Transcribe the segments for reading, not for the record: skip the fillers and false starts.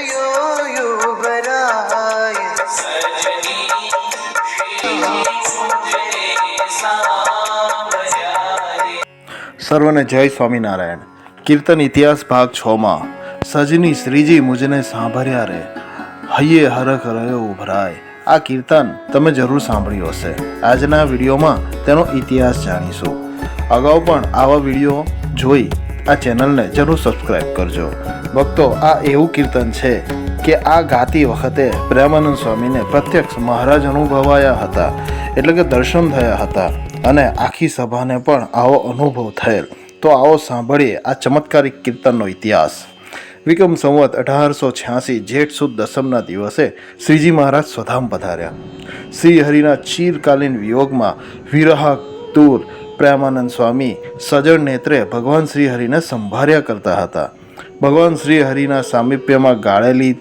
युवराय सजनी સર્વને જય સ્વામિનારાયણ। કીર્તન ઇતિહાસ ભાગ 6 માં સજની શ્રીજી મુજને સાંભળ્યા રે, હૈયે હરખ રહ્યો ઉભરાય। આ કીર્તન તમે જરૂર સાંભળ્યું હશે। આજના વિડીયોમાં તેનો ઇતિહાસ જાણીશું। અગાઉ પણ આવા વિડીયો જોઈ આ ચેનલને જરૂર સબસ્ક્રાઈબ કરજો। ભક્તો, આ એવું કીર્તન છે કે આ ગાતી વખતે પ્રેમાનંદ સ્વામીને પ્રત્યક્ષ મહારાજ અનુભવાયા હતા, એટલે કે દર્શન થયા હતા અને આખી સભાને પણ આવો અનુભવ થયેલ। તો આવો સાંભળીએ આ ચમત્કારિક કીર્તનનો ઇતિહાસ। વિક્રમ સંવત 1886 જેઠ સુદ દસમના દિવસે શ્રીજી મહારાજ સ્વધામ પધાર્યા। શ્રી હરિના ચિરકાલીન વિયોગમાં વિરહાતુર પ્રેમાનંદ સ્વામી સજળ નેત્રે ભગવાન શ્રી હરિને સંભાળ્યા કરતા હતા। ભગવાન શ્રી હરિના સામીપ્યમાં ગાળેલી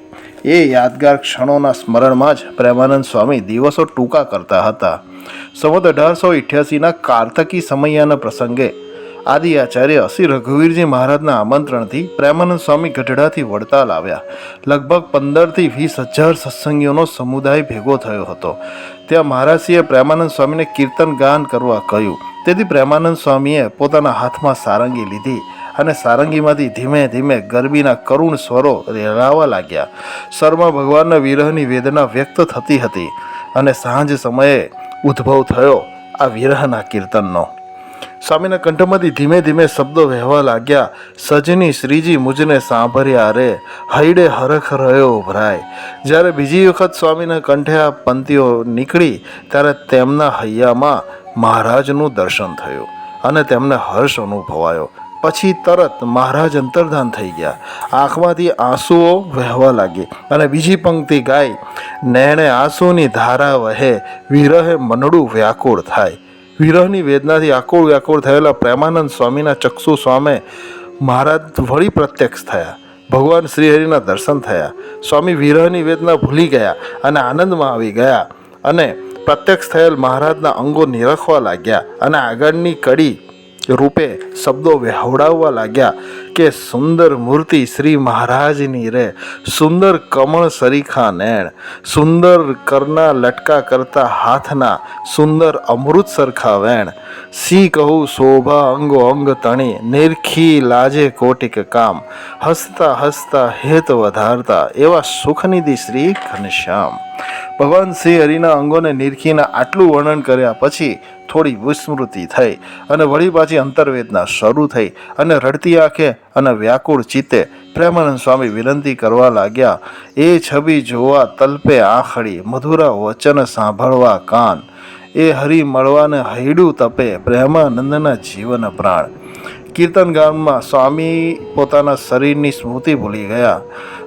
એ યાદગાર ક્ષણોના સ્મરણમાં જ પ્રેમાનંદ સ્વામી દિવસો ટૂંકા કરતા હતા। સંવત 1888ના કાર્તકી સમયાના પ્રસંગે આદિ આચાર્ય શ્રી રઘુવીરજી મહારાજના આમંત્રણથી પ્રેમાનંદ સ્વામી ગઢડાથી વડતાલ આવ્યા। લગભગ 15થી 20,000 સત્સંગીઓનો સમુદાય ભેગો થયો હતો। ત્યાં મહારાજશ્રીએ પ્રેમાનંદ સ્વામીને કીર્તન ગાન કરવા કહ્યું। તેથી પ્રેમાનંદ સ્વામીએ પોતાના હાથમાં સારંગી લીધી અને સારંગીમાંથી ધીમે ધીમે ગરબીના કરુણ સ્વરો રેલાવા લાગ્યા। સ્વરમાં ભગવાનના વિરહની વેદના વ્યક્ત થતી હતી અને સાંજ સમયે ઉદ્ભવ થયો આ વિરહના કીર્તનનો। સ્વામીના કંઠમાંથી ધીમે ધીમે શબ્દો વહેવા લાગ્યા। સજની શ્રીજી મુજને સાંભળ્યા રે, હૈડે હરખ રહ્યો ઉભરાય। જ્યારે બીજી વખત સ્વામીના કંઠે આ પંક્તિઓ નીકળી ત્યારે તેમના હૈયામાં મહારાજનું દર્શન થયું અને તેમને હર્ષ અનુભવાયો। પછી તરત મહારાજ અંતર્ધાન થઈ ગયા। આંખમાંથી આંસુઓ વહેવા લાગી અને બીજી પંક્તિ ગાઈ, નૈણે આંસુની ધારા વહે, વિરહે મનડું વ્યાકુળ થાય। વિરહની વેદનાથી આકુળ વ્યાકુળ થયેલા પ્રેમાનંદ સ્વામીના ચક્ષુ સામે મહારાજ વળી પ્રત્યક્ષ થયા। ભગવાન શ્રીહરિના દર્શન થયા। સ્વામી વિરહની વેદના ભૂલી ગયા અને આનંદમાં આવી ગયા અને પ્રત્યક્ષ થયેલ મહારાજના અંગો નિરખવા લાગ્યા અને આગળની કડી રૂપે શબ્દો વહેવડાવવા લાગ્યા કે સુંદર મૂર્તિ શ્રી મહારાજની રે, સુંદર કમળ સરીખા નૈણ, સુંદર કરના લટકા કરતા હાથના, સુંદર અમૃત સરખા વેણ, સી કહું શોભા અંગો અંગ તણી, નિરખી લાજે કોટિક કામ, હસતા હસતા હેત વધારતા, એવા સુખનિધિ શ્રી ઘનશ્યામ। ભગવાન શ્રી હરિના અંગોને નિરખીને આટલું વર્ણન કર્યા પછી થોડી વિસ્મૃતિ થઈ અને વળી પાછી અંતરવેદના શરૂ થઈ અને રડતી આંખે અને વ્યાકુળ ચિત્તે પ્રેમાનંદ સ્વામી વિનંતી કરવા લાગ્યા, એ છબી જોવા તલપે આંખડી, મધુરા વચન સાંભળવા કાન, એ હરિ મળવાને હૈડું તપે, પ્રેમાનંદના જીવન પ્રાણ। કીર્તન ગાનમાં સ્વામી પોતાના શરીરની સ્મૃતિ ભૂલી ગયા।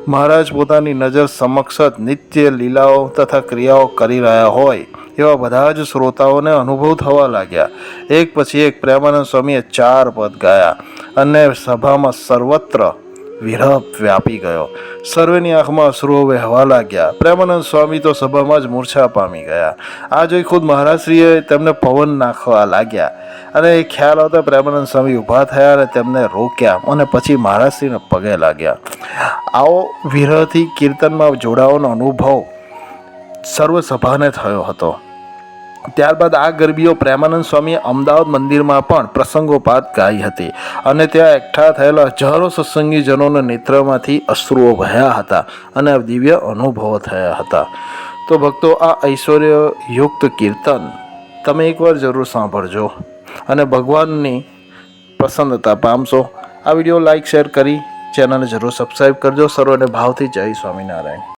મહારાજ પોતાની નજર સમક્ષ જ નિત્ય લીલાઓ તથા ક્રિયાઓ કરી રહ્યા હોય એવા બધા જ શ્રોતાઓને અનુભવ થવા લાગ્યા। એક પછી એક પ્રેમાનંદ સ્વામીએ 4 પદ ગાયા અને સભામાં સર્વત્ર વિરહ વ્યાપી ગયો। સર્વેની આંખમાં અશ્રુઓ વહેવા લાગ્યા। પ્રેમાનંદ સ્વામી તો સભામાં જ મૂર્છા પામી ગયા। આ જોઈ ખુદ મહારાજશ્રીએ તેમને પવન નાખવા લાગ્યા અને એ ખ્યાલ આવતા પ્રેમાનંદ સ્વામી ઊભા થયા અને તેમને રોક્યા અને પછી મહારાજશ્રીને પગે લાગ્યા। આવો વિરહથી કીર્તનમાં જોડાવાનો અનુભવ સર્વ સભાને થયો હતો। ત્યારબાદ આ ગરબીઓ પ્રેમાનંદ સ્વામીએ અમદાવાદ મંદિરમાં પણ પ્રસંગોપાત ગાઈ હતી અને ત્યાં એકઠા થયેલા હજારો સત્સંગીજનોના નેત્રમાંથી અશ્રુઓ વહ્યા હતા અને દિવ્ય અનુભવો થયા હતા। તો ભક્તો, આ ઐશ્વર્યયુક્ત કીર્તન તમે એકવાર જરૂર સાંભળજો અને ભગવાનની પ્રસન્નતા પામશો। આ વિડીયો લાઈક શેર કરી ચેનલને જરૂર સબસ્ક્રાઈબ કરજો। સર્વને ભાવથી જય સ્વામિનારાયણ।